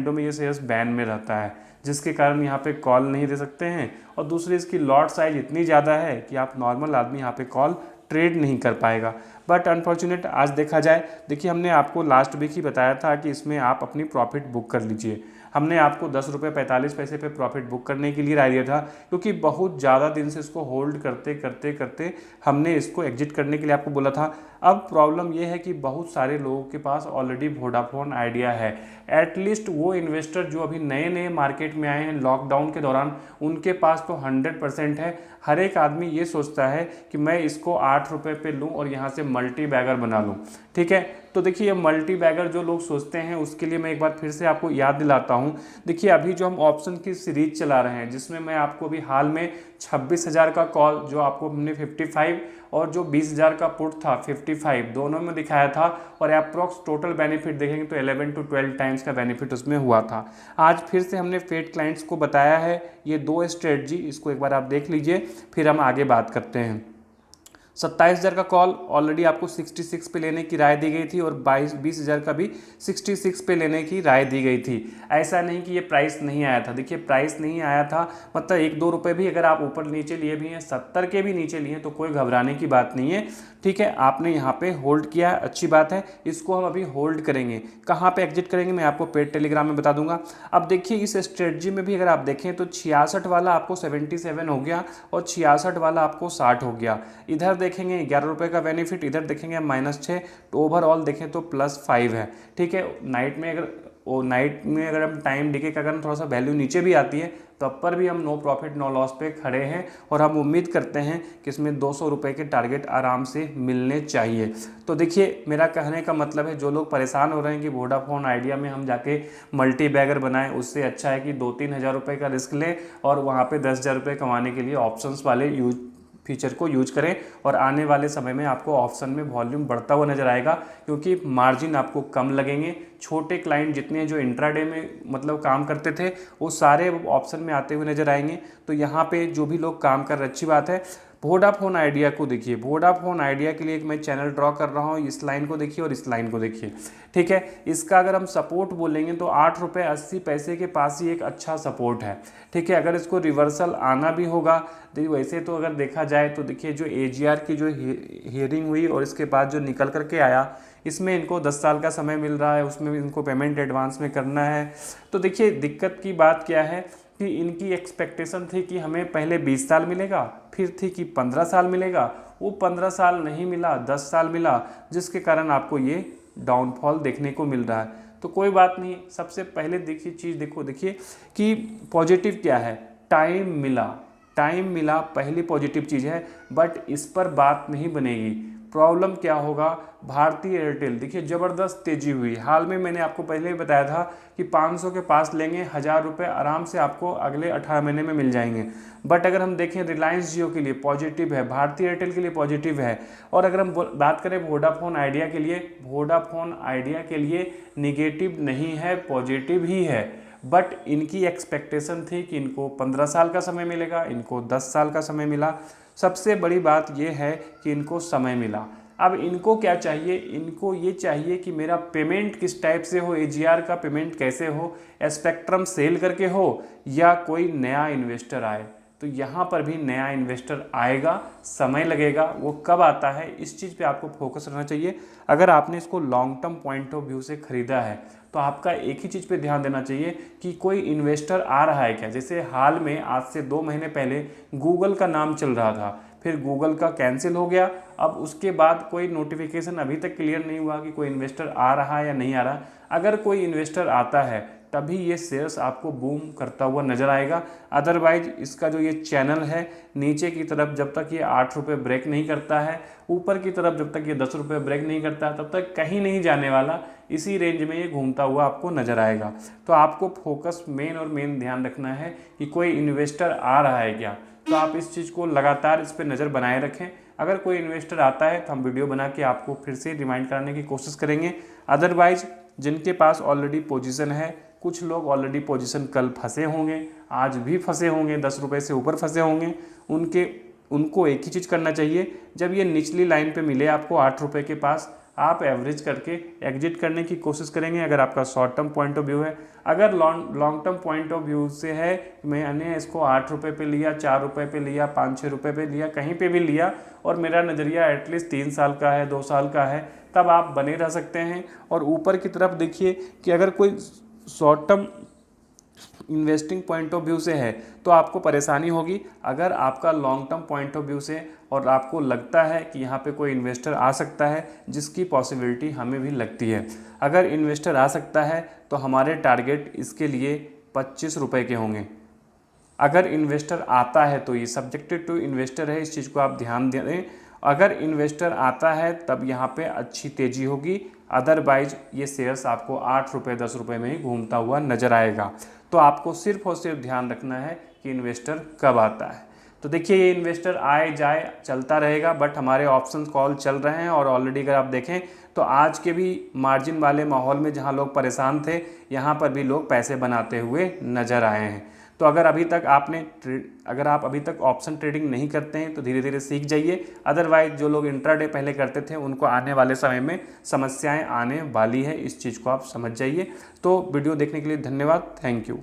Window में ये shares ban में रहता है, जिसके कारण यहाँ पे कॉल नहीं दे सकते हैं। और दूसरी इसकी लॉट साइज इतनी ज़्यादा है कि आप नॉर्मल आदमी यहाँ पे कॉल ट्रेड नहीं कर पाएगा। बट अनफॉर्चुनेट आज देखा जाए, देखिए हमने आपको लास्ट वीक ही बताया था कि इसमें आप अपनी प्रॉफिट बुक कर लीजिए। हमने आपको 10 रुपये 45 पैसे पे प्रॉफिट बुक करने के लिए राय दिया था, क्योंकि बहुत ज़्यादा दिन से इसको होल्ड करते करते करते हमने इसको एग्जिट करने के लिए आपको बोला था। अब प्रॉब्लम ये है कि बहुत सारे लोगों के पास ऑलरेडी वोडाफोन आइडिया है। एटलीस्ट वो इन्वेस्टर जो अभी नए नए मार्केट में आए हैं लॉकडाउन के दौरान, उनके पास तो 100% है। हर एक आदमी ये सोचता है कि मैं इसको 8 रुपये पे लूँ और यहाँ से मल्टी बैगर बना लूँ। ठीक है, तो देखिए ये मल्टी बैगर जो लोग सोचते हैं उसके लिए मैं एक बार फिर से आपको याद दिलाता हूँ। देखिए अभी जो हम ऑप्शन की सीरीज चला रहे हैं, जिसमें मैं आपको अभी हाल में 26,000 का कॉल, जो आपको हमने 55 और जो 20,000 का पुट था 55, दोनों में दिखाया था। और अप्रॉक्स टोटल बेनिफिट देखेंगे तो 11 to 12 टाइम्स का बेनिफिट उसमें हुआ था। आज फिर से हमने पेड क्लाइंट्स को बताया है ये 2 स्ट्रेटजी, इसको एक बार आप देख लीजिए, फिर हम आगे बात करते हैं। 27,000 का कॉल ऑलरेडी आपको 66 पे लेने की राय दी गई थी और 20,000 का भी 66 पे लेने की राय दी गई थी। ऐसा नहीं कि ये प्राइस नहीं आया था, देखिए प्राइस नहीं आया था मतलब 1-2 रुपये भी अगर आप ऊपर नीचे लिए भी हैं, 70 के भी नीचे लिए तो कोई घबराने की बात नहीं है। ठीक है, आपने यहाँ पे होल्ड किया है, अच्छी बात है। इसको हम अभी होल्ड करेंगे। कहाँ पे एग्जिट करेंगे मैं आपको पेड टेलीग्राम में बता दूंगा। अब देखिए इस स्ट्रेटजी में भी अगर आप देखें तो 66 वाला आपको 77 हो गया और 66 वाला आपको 60 हो गया। इधर देखेंगे 11 रुपये का बेनिफिट, इधर देखेंगे -6, तो ओवरऑल देखें तो +5 है। ठीक है, नाइट में अगर हम टाइम डिके का अगर थोड़ा सा वैल्यू नीचे भी आती है तब पर भी हम नो प्रॉफिट नो लॉस पे खड़े हैं और हम उम्मीद करते हैं कि इसमें 200 रुपये के टारगेट आराम से मिलने चाहिए। तो देखिए मेरा कहने का मतलब है, जो लोग परेशान हो रहे हैं कि वोडाफोन आइडिया में हम जाके मल्टी बैगर बनाएं, उससे अच्छा है कि 2-3 हज़ार रुपये का रिस्क लें और वहाँ पे 10,000 रुपये कमाने के लिए ऑप्शंस वाले फीचर को यूज करें। और आने वाले समय में आपको ऑप्शन में वॉल्यूम बढ़ता हुआ नजर आएगा, क्योंकि मार्जिन आपको कम लगेंगे। छोटे क्लाइंट जितने जो इंट्राडे में मतलब काम करते थे वो सारे ऑप्शन में आते हुए नजर आएंगे। तो यहाँ पे जो भी लोग काम कर रहे अच्छी बात है। वोडाफोन आइडिया को देखिए, वोडाफोन आइडिया के लिए एक मैं चैनल ड्रॉ कर रहा हूँ, इस लाइन को देखिए और इस लाइन को देखिए। ठीक है, इसका अगर हम सपोर्ट बोलेंगे तो 8 रुपये 80 पैसे के पास ही एक अच्छा सपोर्ट है। ठीक है, अगर इसको रिवर्सल आना भी होगा, वैसे तो अगर देखा जाए तो देखिए जो AGR की जो हियरिंग हुई और इसके बाद जो निकल करके आया, इसमें इनको 10 साल का समय मिल रहा है, उसमें इनको पेमेंट एडवांस में करना है। तो देखिए दिक्कत की बात क्या है कि इनकी एक्सपेक्टेशन थी कि हमें पहले 20 साल मिलेगा, फिर थी कि 15 साल मिलेगा, वो 15 साल नहीं मिला, 10 साल मिला, जिसके कारण आपको ये डाउनफॉल देखने को मिल रहा है। तो कोई बात नहीं, सबसे पहले देखिए चीज़ देखिए कि पॉजिटिव क्या है, टाइम मिला पहली पॉजिटिव चीज़ है। बट इस पर बात नहीं बनेगी। प्रॉब्लम क्या होगा, भारतीय एयरटेल देखिए ज़बरदस्त तेज़ी हुई। हाल में मैंने आपको पहले ही बताया था कि 500 के पास लेंगे, 1000 रुपये आराम से आपको अगले 18 महीने में मिल जाएंगे। बट अगर हम देखें रिलायंस जियो के लिए पॉजिटिव है, भारतीय एयरटेल के लिए पॉजिटिव है। और अगर हम बात करें वोडाफोन आइडिया के लिए, वोडाफोन आइडिया के लिए निगेटिव नहीं है, पॉजिटिव ही है। बट इनकी एक्सपेक्टेशन थी कि इनको 15 साल का समय मिलेगा, इनको 10 साल का समय मिला। सबसे बड़ी बात यह है कि इनको समय मिला। अब इनको क्या चाहिए, इनको ये चाहिए कि मेरा पेमेंट किस टाइप से हो, AGR का पेमेंट कैसे हो, स्पेक्ट्रम सेल करके हो या कोई नया इन्वेस्टर आए। तो यहाँ पर भी नया इन्वेस्टर आएगा, समय लगेगा, वो कब आता है इस चीज़ पे आपको फोकस रखना चाहिए। अगर आपने इसको long term point of view से ख़रीदा है तो आपका एक ही चीज़ पे ध्यान देना चाहिए कि कोई इन्वेस्टर आ रहा है क्या। जैसे हाल में आज से 2 महीने पहले गूगल का नाम चल रहा था, फिर गूगल का कैंसिल हो गया। अब उसके बाद कोई नोटिफिकेशन अभी तक क्लियर नहीं हुआ कि कोई इन्वेस्टर आ रहा है या नहीं आ रहा। अगर कोई इन्वेस्टर आता है तभी ये शेयर्स आपको बूम करता हुआ नज़र आएगा। अदरवाइज इसका जो ये चैनल है नीचे की तरफ जब तक ये 8 रुपये ब्रेक नहीं करता है, ऊपर की तरफ जब तक ये 10 रुपये ब्रेक नहीं करता है, तब तक कहीं नहीं जाने वाला। इसी रेंज में ये घूमता हुआ आपको नज़र आएगा। तो आपको फोकस मेन ध्यान रखना है कि कोई इन्वेस्टर आ रहा है क्या। तो आप इस चीज़ को लगातार इस पर नज़र बनाए रखें। अगर कोई इन्वेस्टर आता है तो हम वीडियो बना के आपको फिर से रिमाइंड कराने की कोशिश करेंगे। अदरवाइज जिनके पास ऑलरेडी पोजीशन है, कुछ लोग ऑलरेडी पोजीशन कल फंसे होंगे, आज भी फंसे होंगे, 10 रुपये से ऊपर फंसे होंगे, उनको एक ही चीज़ करना चाहिए। जब ये निचली लाइन पे मिले आपको 8 रुपये के पास, आप एवरेज करके एग्जिट करने की कोशिश करेंगे अगर आपका short term point of view है। अगर long term point of view से है, मैंने इसको 8 रुपये पे लिया, 4 रुपये पे लिया, 5-6 रुपये पे लिया, कहीं पे भी लिया और मेरा नज़रिया एटलीस्ट 3 साल का है, 2 साल का है, तब आप बने रह सकते हैं। और ऊपर की तरफ देखिए कि अगर कोई short term investing point of view से है तो आपको परेशानी होगी। अगर आपका long term point of view से और आपको लगता है कि यहाँ पे कोई इन्वेस्टर आ सकता है, जिसकी पॉसिबिलिटी हमें भी लगती है, अगर इन्वेस्टर आ सकता है तो हमारे टारगेट इसके लिए 25 रुपये के होंगे। अगर इन्वेस्टर आता है तो ये सब्जेक्टेड टू इन्वेस्टर है, इस चीज़ को आप ध्यान दें। अगर इन्वेस्टर आता है तब यहाँ पे अच्छी तेज़ी होगी, अदरवाइज ये शेयर्स आपको 8 रुपये 10 रुपये में ही घूमता हुआ नज़र आएगा। तो आपको सिर्फ और सिर्फ ध्यान रखना है कि इन्वेस्टर कब आता है। तो देखिए ये इन्वेस्टर आए जाए चलता रहेगा, बट हमारे ऑप्शन कॉल चल रहे हैं और ऑलरेडी अगर आप देखें तो आज के भी मार्जिन वाले माहौल में जहां लोग परेशान थे, यहाँ पर भी लोग पैसे बनाते हुए नज़र आए हैं। तो अगर आप अभी तक ऑप्शन ट्रेडिंग नहीं करते हैं तो धीरे धीरे सीख जाइए, अदरवाइज जो लोग इंट्राडे पहले करते थे उनको आने वाले समय में समस्याएं आने वाली है, इस चीज़ को आप समझ जाइए। तो वीडियो देखने के लिए धन्यवाद, थैंक यू।